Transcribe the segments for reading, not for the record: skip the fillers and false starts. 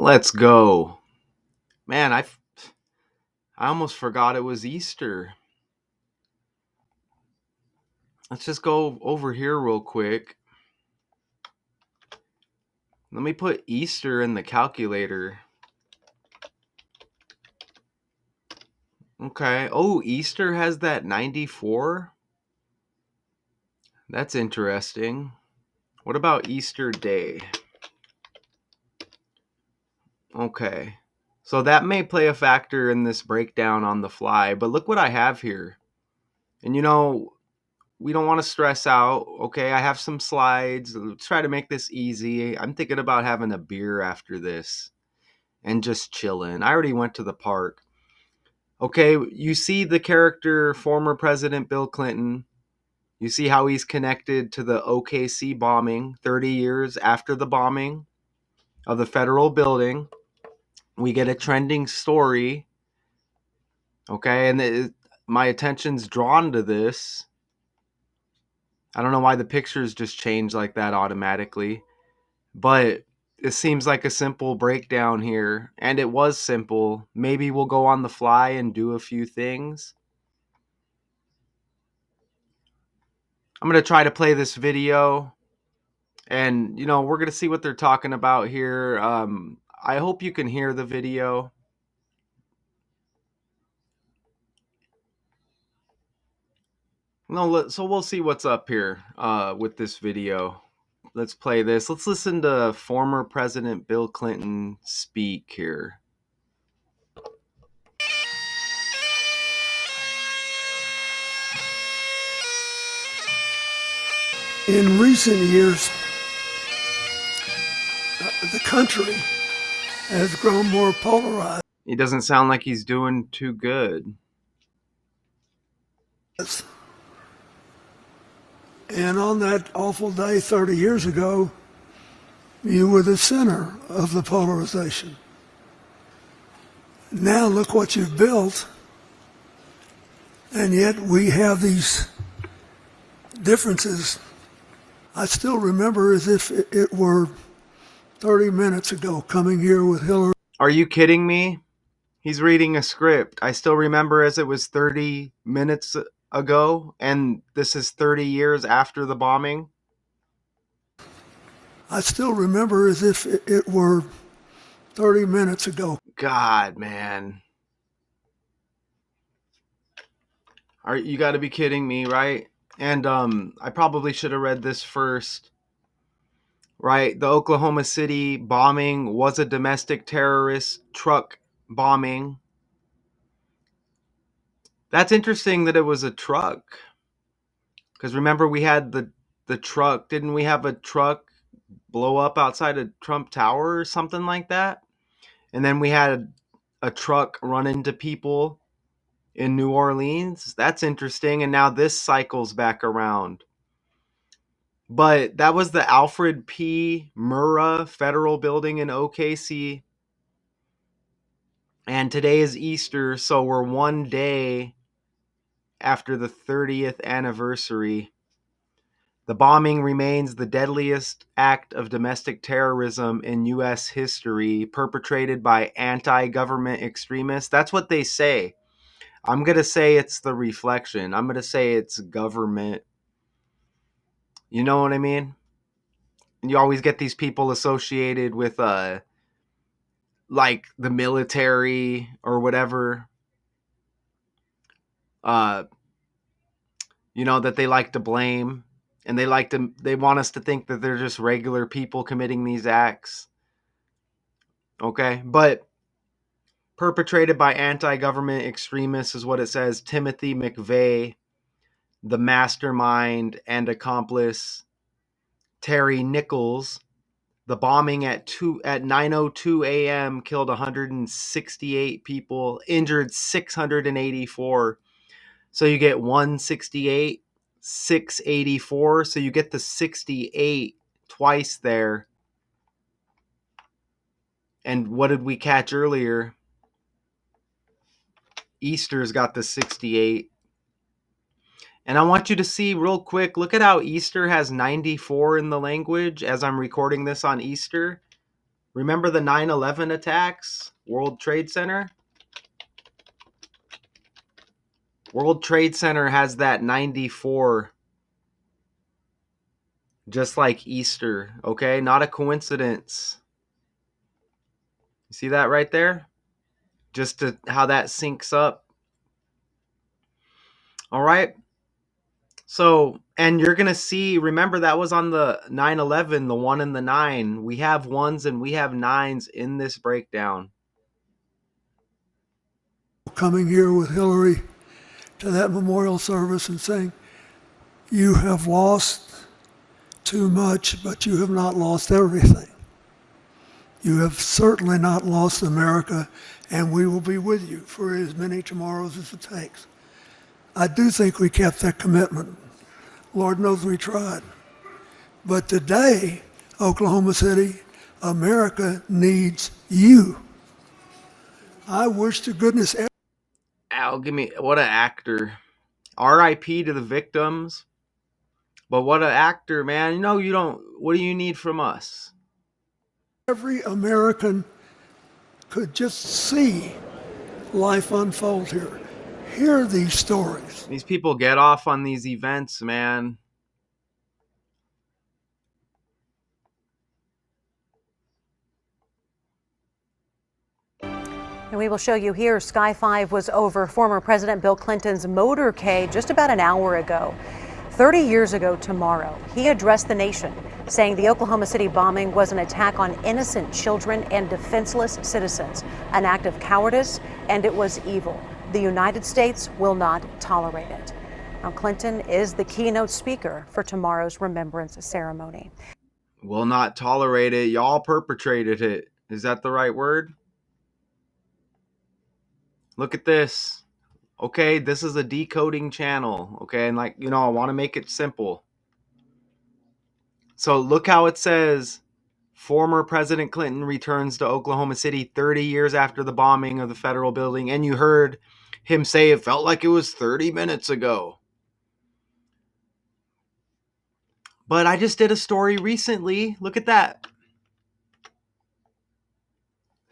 Let's go. Man, I almost forgot it was Easter. Let's just go over here real quick. Let me put Easter in the calculator. Okay. Oh, Easter has that 94? That's interesting. What about Easter Day? Okay. So that may play a factor in this breakdown on the fly, but look what I have here. And we don't want to stress out. Okay, I have some slides. Let's try to make this easy. I'm thinking about having a beer after this and just chilling. I already went to the park. Okay, you see the character former President Bill Clinton. You see how he's connected to the OKC bombing 30 years after the bombing of the federal building. We get a trending story. Okay, and my attention's drawn to this. I don't know why the pictures just change like that automatically, but it seems like a simple breakdown here, and it was simple. Maybe we'll go on the fly and do a few things. I'm going to try to play this video, and we're going to see what they're talking about here. I hope you can hear the video. No, so we'll see what's up here with this video. Let's play this. Let's listen to former President Bill Clinton speak here. In recent years, the country has grown more polarized. He doesn't sound like he's doing too good. And on that awful day 30 years ago, you were the center of the polarization. Now look what you've built, and yet we have these differences. I still remember as if it were 30 minutes ago coming here with Hillary. Are you kidding me? He's reading a script. I still remember as it was 30 minutes ago, and this is 30 years after the bombing. I still remember as if it were 30 minutes ago. God, man. You got to be kidding me, right? And I probably should have read this first. Right? The Oklahoma City bombing was a domestic terrorist truck bombing. That's interesting that it was a truck. Because remember, we had the truck. Didn't we have a truck blow up outside of Trump Tower or something like that? And then we had a truck run into people in New Orleans. That's interesting. And now this cycles back around. But that was the Alfred P. Murrah Federal Building in OKC. And today is Easter, so we're one day after the 30th anniversary. The bombing remains the deadliest act of domestic terrorism in U.S. history, perpetrated by anti-government extremists. That's what they say. I'm going to say it's the reflection. I'm going to say it's government. You know what I mean? You always get these people associated with like the military or whatever. That they like to blame, and they want us to think that they're just regular people committing these acts. Okay, but perpetrated by anti-government extremists is what it says. Timothy McVeigh, the mastermind and accomplice. Terry Nichols, the bombing at 9:02 a.m. killed 168 people, injured 684. So you get 168, 684. So you get the 68 twice there. And what did we catch earlier? Easter's got the 68. And I want you to see real quick, look at how Easter has 94 in the language as I'm recording this on Easter. Remember the 9/11 attacks? World Trade Center? World Trade Center has that 94, just like Easter, okay? Not a coincidence. You see that right there? Just to how that syncs up. All right. So, and you're going to see, remember that was on the 9/11, the 1 and the 9. We have ones and we have nines in this breakdown. Coming here with Hillary to that memorial service and saying, "You have lost too much, but you have not lost everything. You have certainly not lost America, and we will be with you for as many tomorrows as it takes." I do think we kept that commitment. Lord knows we tried. But today, Oklahoma City, America needs you. I wish to goodness. Al, give me, what an actor. RIP to the victims. But what an actor, man. You know, you don't, what do you need from us? Every American could just see life unfold here, hear these stories. These people get off on these events, man. And we will show you here, Sky 5 was over former President Bill Clinton's motorcade just about an hour ago. 30 years ago tomorrow, he addressed the nation, saying the Oklahoma City bombing was an attack on innocent children and defenseless citizens, an act of cowardice, and it was evil. The United States will not tolerate it. Now, Clinton is the keynote speaker for tomorrow's remembrance ceremony. Will not tolerate it. Y'all perpetrated it. Is that the right word? Look at this. Okay, this is a decoding channel. Okay, and like, I want to make it simple. So look how it says former President Clinton returns to Oklahoma City 30 years after the bombing of the federal building. And you heard him say it felt like it was 30 minutes ago. But I just did a story recently. Look at that.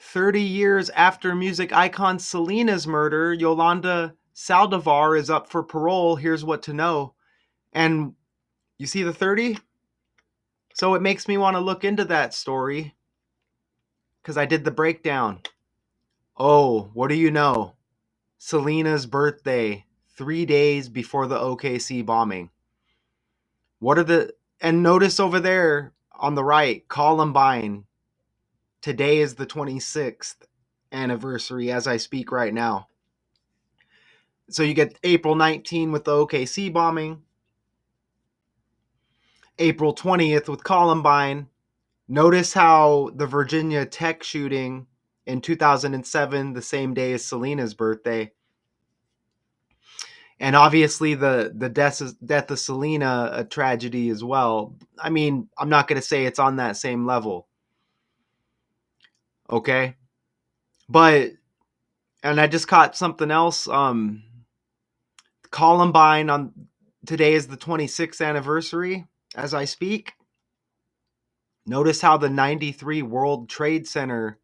30 years after music icon Selena's murder, Yolanda Saldivar is up for parole. Here's what to know. And you see the 30? So it makes me want to look into that story because I did the breakdown. Oh, what do you know? Selena's birthday, 3 days before the OKC bombing. And notice over there on the right, Columbine. Today is the 26th anniversary as I speak right now. So you get April 19 with the OKC bombing, April 20th with Columbine. Notice how the Virginia Tech shooting in 2007, the same day as Selena's birthday. And obviously the death of Selena, a tragedy as well. I mean, I'm not going to say it's on that same level. Okay? But, and I just caught something else. Columbine on today is the 26th anniversary as I speak. Notice how the 93 World Trade Center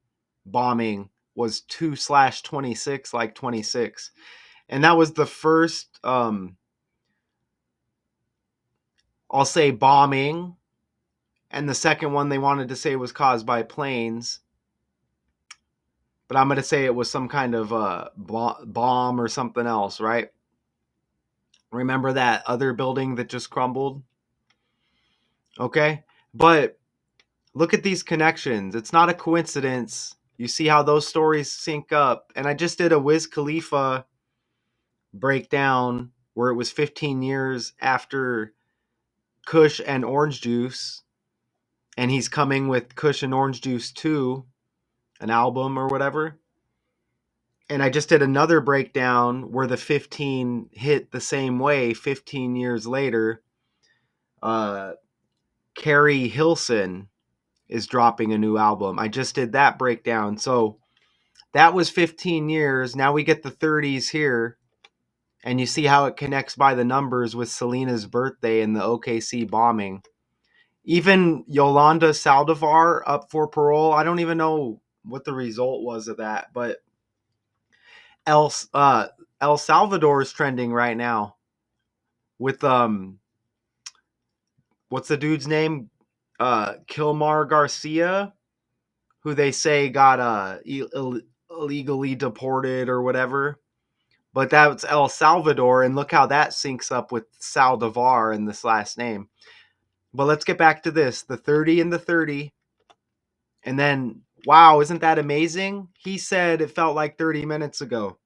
bombing was 2/26, like 26. And that was the first, I'll say, bombing. And the second one they wanted to say was caused by planes. But I'm going to say it was some kind of bomb or something else, right? Remember that other building that just crumbled? Okay. But look at these connections. It's not a coincidence. You see how those stories sync up. And I just did a Wiz Khalifa breakdown where it was 15 years after Kush and Orange Juice. And he's coming with Kush and Orange Juice 2, an album or whatever. And I just did another breakdown where the 15 hit the same way 15 years later. Carrie Hilson is dropping a new album. I just did that breakdown. So that was 15 years. Now we get the 30s here. And you see how it connects by the numbers with Selena's birthday and the OKC bombing. Even Yolanda Saldivar up for parole. I don't even know what the result was of that, but El uh, El Salvador is trending right now with what's the dude's name? Kilmar Garcia, who they say got illegally deported or whatever. But that's El Salvador, and look how that syncs up with Saldivar in this last name. But let's get back to this: the 30 and the 30, and then wow, isn't that amazing? He said it felt like 30 minutes ago.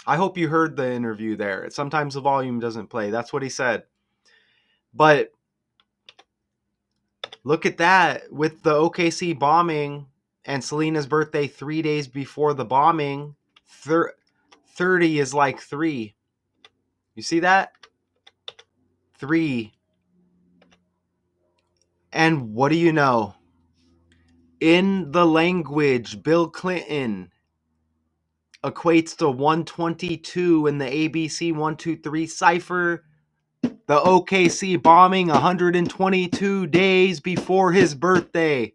I hope you heard the interview there. Sometimes the volume doesn't play. That's what he said. But look at that with the OKC bombing and Selena's birthday 3 days before the bombing. 30 is like 3. You see that? 3. And what do you know? In the language Bill Clinton equates to 122 in the ABC 123 cipher, the OKC bombing 122 days before his birthday.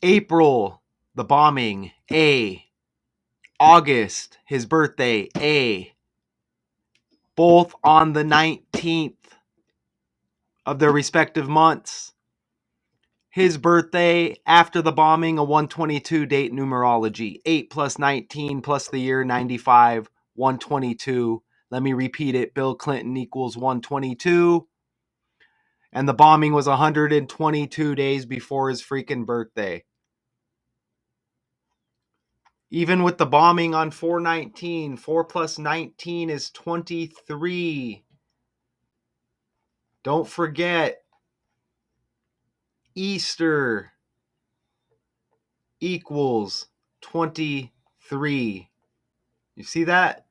April, the bombing, A. August, his birthday, A. Both on the 19th of their respective months. His birthday after the bombing, a 122 date numerology. 8 plus 19 plus the year 95, 122. Let me repeat it. Bill Clinton equals 122. And the bombing was 122 days before his freaking birthday. Even with the bombing on 419, 4 plus 19 is 23. Don't forget, Easter equals 23. You see that?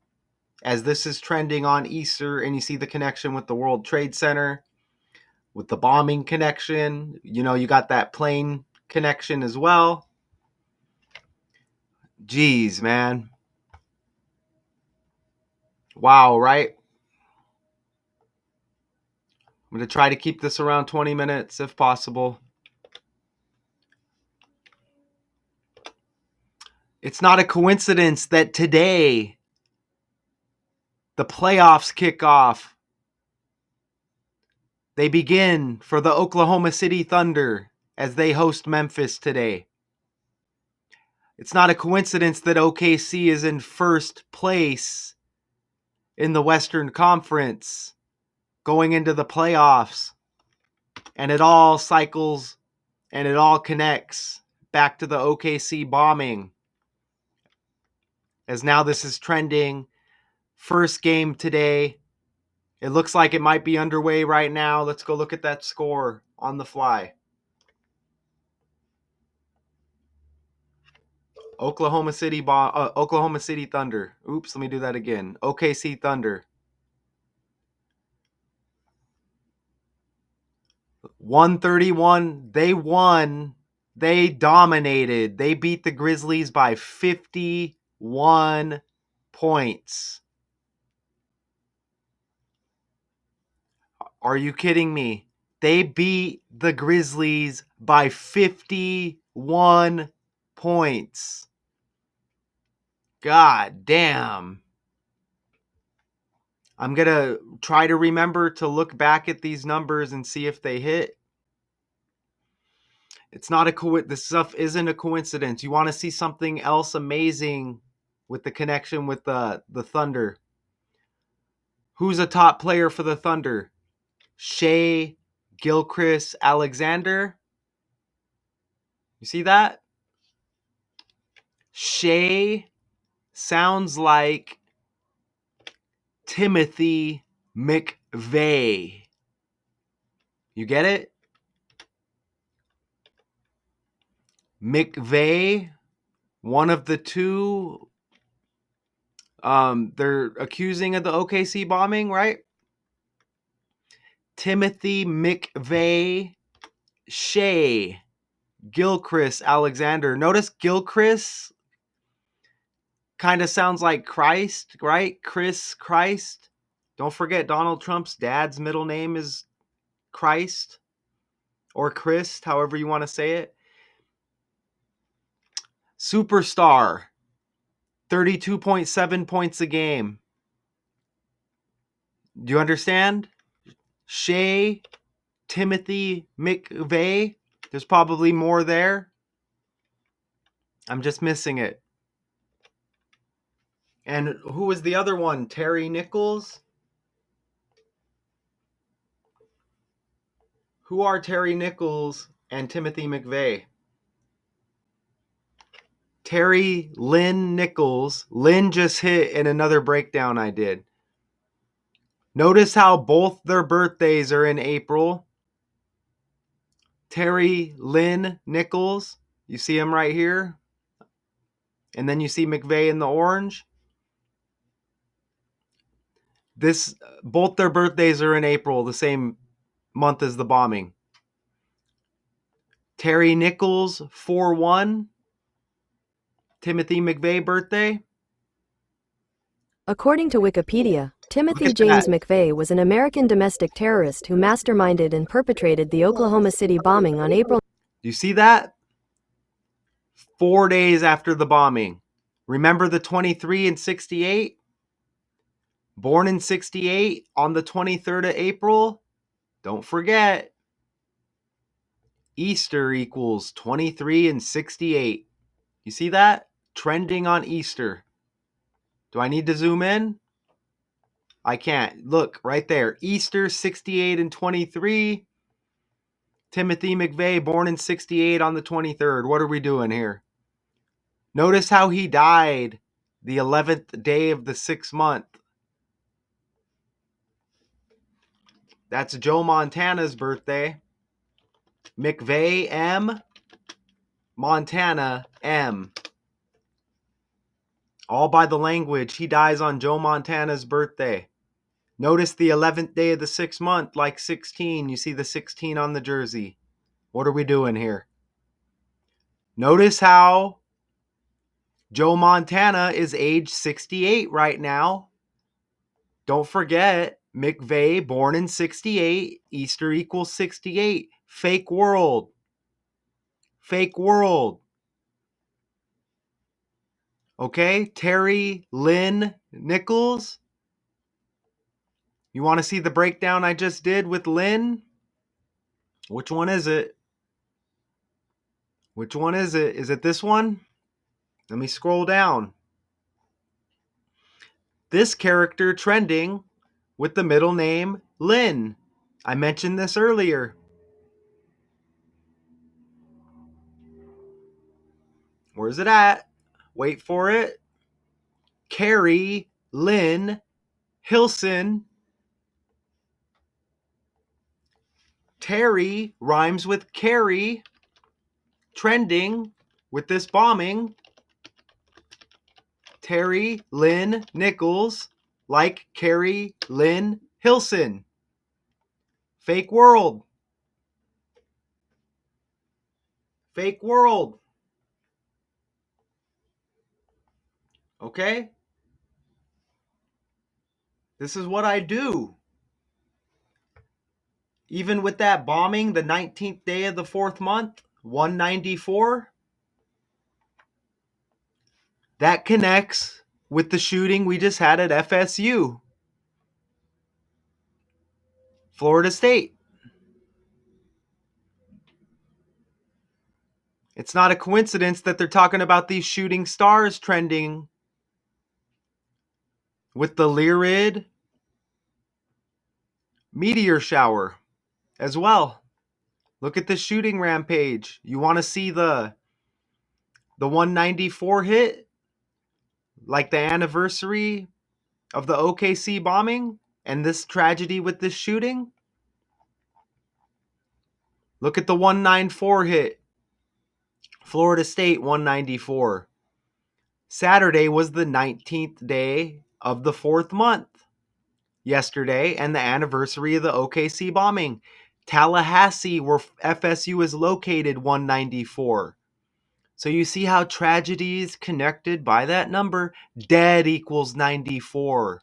As this is trending on Easter, and you see the connection with the World Trade Center, with the bombing connection, you got that plane connection as well. Jeez, man. Wow, right? I'm going to try to keep this around 20 minutes if possible. It's not a coincidence that today the playoffs kick off. They begin for the Oklahoma City Thunder as they host Memphis today. It's not a coincidence that OKC is in first place in the Western Conference going into the playoffs. And it all cycles and it all connects back to the OKC bombing. As now this is trending. First game today. It looks like it might be underway right now. Let's go look at that score on the fly. Oklahoma City Thunder. Oops, let me do that again. OKC Thunder. 131. They won. They dominated. They beat the Grizzlies by 51 points. Are you kidding me? They beat the Grizzlies by 51 points. God damn. I'm going to try to remember to look back at these numbers and see if they hit. It's not this stuff isn't a coincidence. You want to see something else amazing with the connection with the Thunder. Who's a top player for the Thunder? Shea Gilchrist Alexander. You see that? Shea sounds like Timothy McVeigh. You get it? McVeigh, one of the two. They're accusing of the OKC bombing, right? Timothy McVeigh, Shea Gilchrist Alexander. Notice Gilchrist kind of sounds like Christ, right? Christ. Don't forget Donald Trump's dad's middle name is Christ or Christ, however you want to say it. Superstar, 32.7 points a game. Do you understand? Shea, Timothy McVeigh. There's probably more there. I'm just missing it. And who was the other one? Terry Nichols? Who are Terry Nichols and Timothy McVeigh? Terry Lynn Nichols. Lynn just hit in another breakdown I did. Notice how both their birthdays are in April. Terry Lynn Nichols. You see him right here. And then you see McVeigh in the orange. Both their birthdays are in April, the same month as the bombing. Terry Nichols 4-1. Timothy McVeigh birthday. According to Wikipedia, Look Timothy at that. James McVeigh was an American domestic terrorist who masterminded and perpetrated the Oklahoma City bombing on April. Do you see that? 4 days after the bombing. Remember the 23 and 68? Born in 68 on the 23rd of April? Don't forget. Easter equals 23 and 68. You see that? Trending on Easter. Do I need to zoom in? I can't. Look, right there. Easter 68 and 23. Timothy McVeigh, born in 68 on the 23rd. What are we doing here? Notice how he died the 11th day of the 6th month. That's Joe Montana's birthday. McVeigh M. Montana M. All by the language. He dies on Joe Montana's birthday. Notice the 11th day of the 6th month, like 16. You see the 16 on the jersey. What are we doing here? Notice how Joe Montana is age 68 right now. Don't forget, McVeigh, born in 68, Easter equals 68. Fake world. Fake world. Okay, Terry Lynn Nichols. You want to see the breakdown I just did with Lynn? Which one is it? Which one is it? Is it this one? Let me scroll down. This character trending with the middle name Lynn. I mentioned this earlier. Where's it at? Wait for it. Carrie Lynn Hilson. Terry rhymes with Carrie. Trending with this bombing. Terry Lynn Nichols, like Carrie Lynn Hilson. Fake world. Fake world. Okay? This is what I do. Even with that bombing, the 19th day of the 4th month, 194, that connects with the shooting we just had at FSU, Florida State. It's not a coincidence that they're talking about these shooting stars trending with the Lyrid meteor shower as well. Look at the shooting rampage. You want to see the 194 hit? Like the anniversary of the OKC bombing and this tragedy with this shooting? Look at the 194 hit. Florida State 194. Saturday was the 19th day of the 4th month. Yesterday and the anniversary of the OKC bombing. Tallahassee, where FSU is located, 194. So you see how tragedy is connected by that number. Dead equals 94.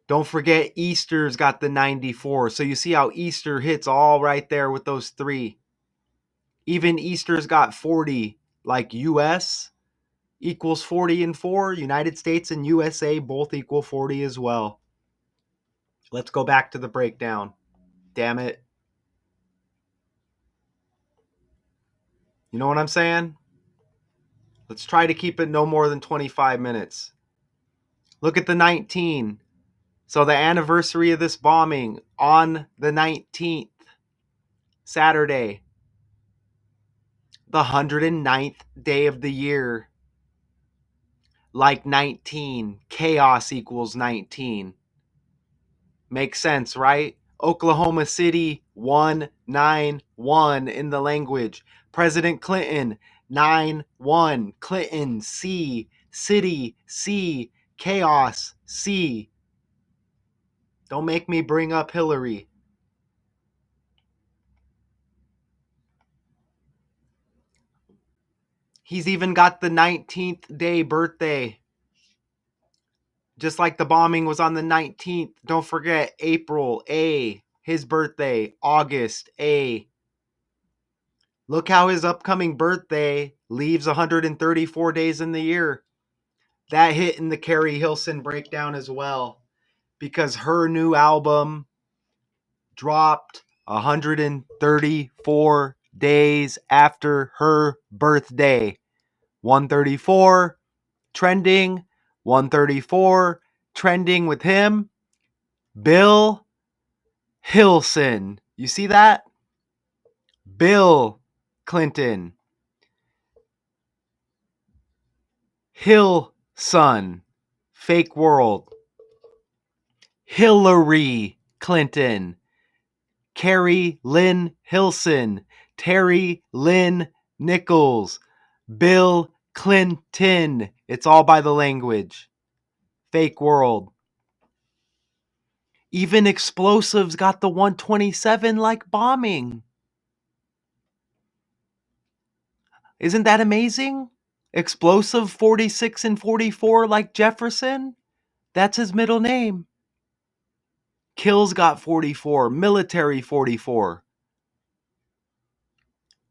Don't forget Easter's got the 94. So you see how Easter hits all right there with those three. Even Easter's got 40, like US equals 40 and 4. United States and USA both equal 40 as well. Let's go back to the breakdown. Damn it. You know what I'm saying? Let's try to keep it no more than 25 minutes. Look at the 19. So the anniversary of this bombing on the 19th, Saturday, the 109th day of the year. Like 19, chaos equals 19. Makes sense, right? Oklahoma City 191 in the language. President Clinton 9-1. Clinton C. City C. Chaos C. Don't make me bring up Hillary. He's even got the 19th day birthday. Just like the bombing was on the 19th. Don't forget April A. His birthday, August A. Look how his upcoming birthday leaves 134 days in the year. That hit in the Carrie Hilson breakdown as well because her new album dropped 134 days after her birthday. 134 trending, 134 trending with him, Bill Hilson. You see that? Bill Clinton. Hilson. Fake world. Hillary Clinton. Carrie Lynn Hilson. Terry Lynn Nichols. Bill Clinton. It's all by the language. Fake world. Even explosives got the 127 like bombing. Isn't that amazing? Explosive 46 and 44 like Jefferson? That's his middle name. Kills got 44. Military 44.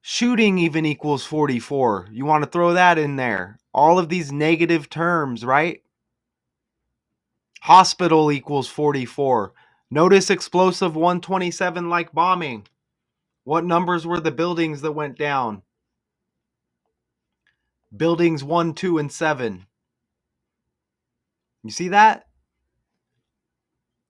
Shooting even equals 44. You want to throw that in there. All of these negative terms, right? Hospital equals 44. Notice explosive 127 like bombing. What numbers were the buildings that went down? Buildings 1, 2, and 7. You see that?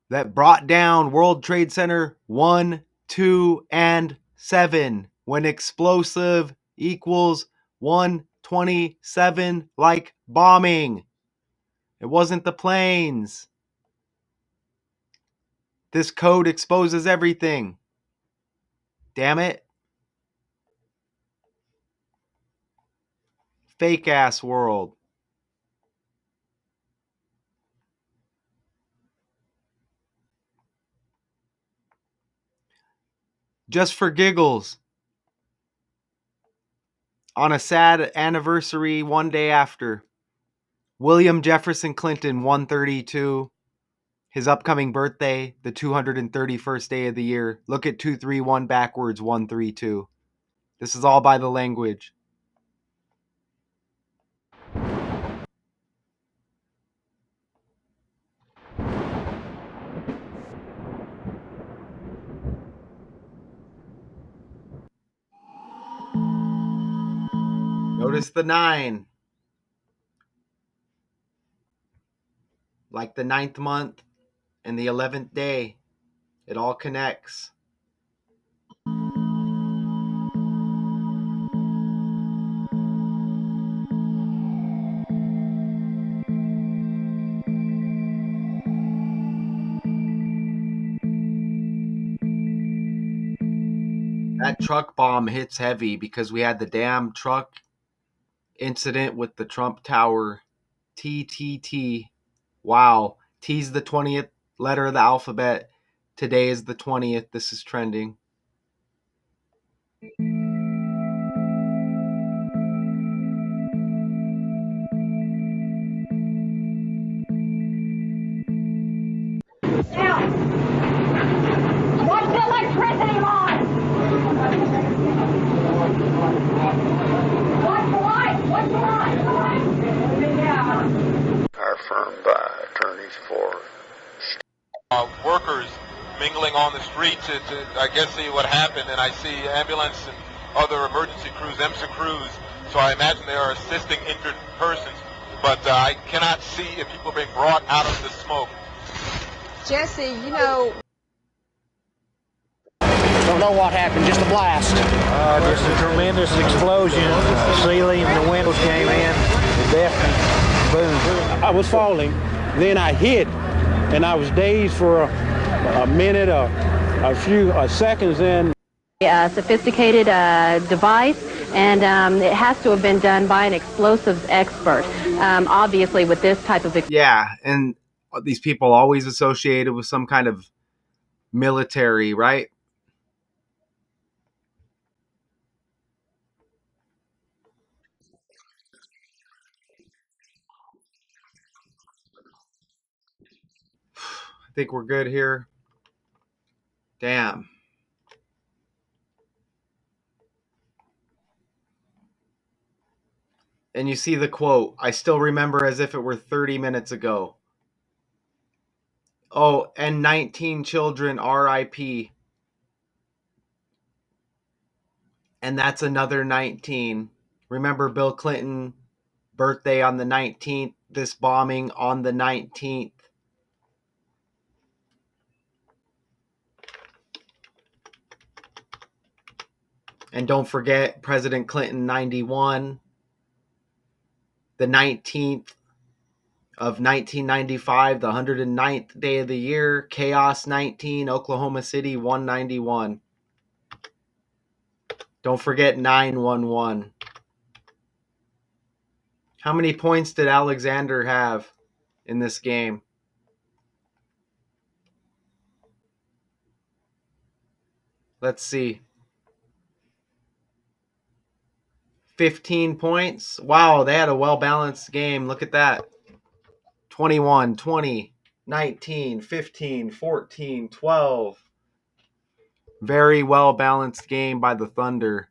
That brought down World Trade Center 1, 2, and 7 when explosive equals 127 like bombing. It wasn't the planes. This code exposes everything. Damn it. Fake ass world. Just for giggles. On a sad anniversary one day after. William Jefferson Clinton 132. His upcoming birthday, the 231st day of the year. Look at 231 backwards, 132. This is all by the language. Notice the 9. Like the 9th month and the 11th day. It all connects. That truck bomb hits heavy because we had the damn truck incident with the Trump Tower. TTT. Wow. T's the 20th letter of the alphabet. Today is the 20th. This is trending. confirmed by attorneys for workers mingling on the streets to, I guess, see what happened. And I see ambulance and other emergency crews, EMSA crews. So I imagine they are assisting injured persons. But I cannot see if people are being brought out of the smoke. Jesse, you know. Don't know what happened, just a blast. Just a tremendous explosion. The ceiling and the windows came in. Definitely, boom. I was falling, then I hit, and I was dazed for a minute, a few seconds, then. A sophisticated device, and it has to have been done by an explosives expert. Obviously, with this type of Yeah, and these people always associated with some kind of military, right? I think we're good here. Damn. And you see the quote, I still remember as if it were 30 minutes ago. Oh, and 19 children RIP. And that's another 19. Remember Bill Clinton, birthday on the 19th, this bombing on the 19th. And don't forget President Clinton 91, the 19th of 1995, the 109th day of the year, Chaos 19, Oklahoma City 191. Don't forget 911. How many points did Alexander have in this game? Let's see. 15 points. Wow, they had a well-balanced game. Look at that. 21, 20, 19, 15, 14, 12. Very well-balanced game by the Thunder.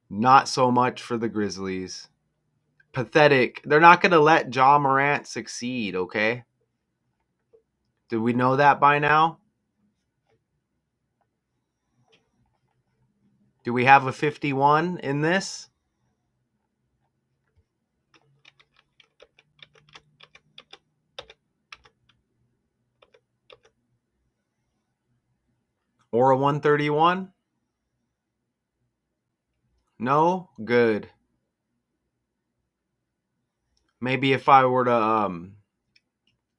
Not so much for the Grizzlies. Pathetic. They're not going to let Ja Morant succeed, okay? Did we know that by now? Do we have a 51 in this? Or a 131? No? Good. Maybe if I were to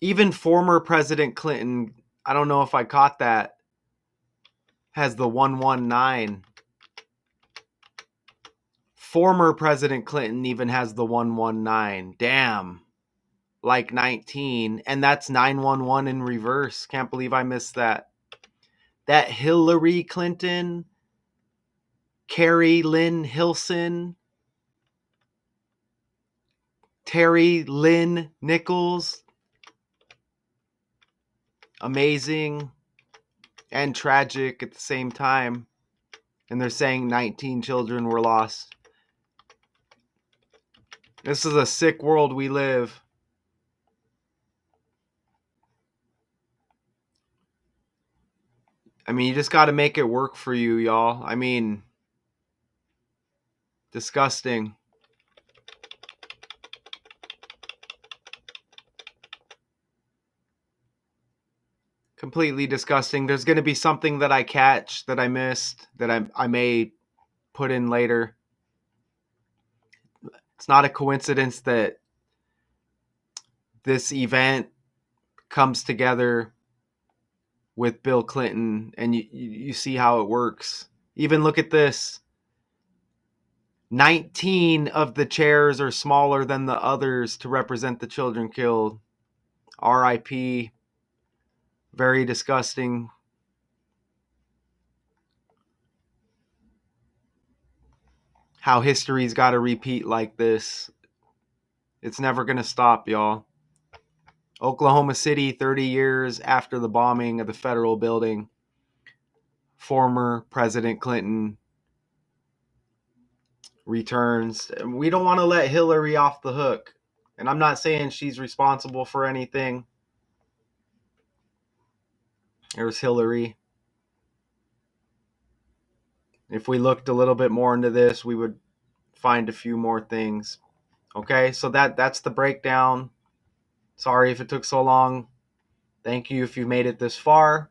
even former President Clinton, I don't know if I caught that, has the 119. Former President Clinton even has the 119. Damn. Like 19. And that's 911 in reverse. Can't believe I missed that. That Hillary Clinton, Carrie Lynn Hilson, Terry Lynn Nichols. Amazing and tragic at the same time. And they're saying 19 children were lost. This is a sick world we live. I mean, you just got to make it work for you, y'all. I mean, disgusting. Completely disgusting. There's going to be something that I catch that I missed that I may put in later. It's not a coincidence that this event comes together with Bill Clinton, and you see how it works. Even look at this. 19 of the chairs are smaller than the others to represent the children killed. RIP. Very disgusting. How history's got to repeat like this. It's never going to stop, y'all. Oklahoma City, 30 years after the bombing of the federal building. Former President Clinton returns. We don't want to let Hillary off the hook. And I'm not saying she's responsible for anything. There's Hillary. If we looked a little bit more into this, we would find a few more things. Okay, so that's the breakdown. Sorry if it took so long. Thank you if you made it this far.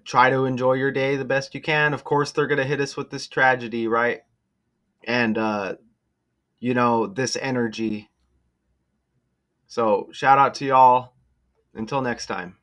Try to enjoy your day the best you can. Of course, they're going to hit us with this tragedy, right? And, this energy. So, shout out to y'all. Until next time.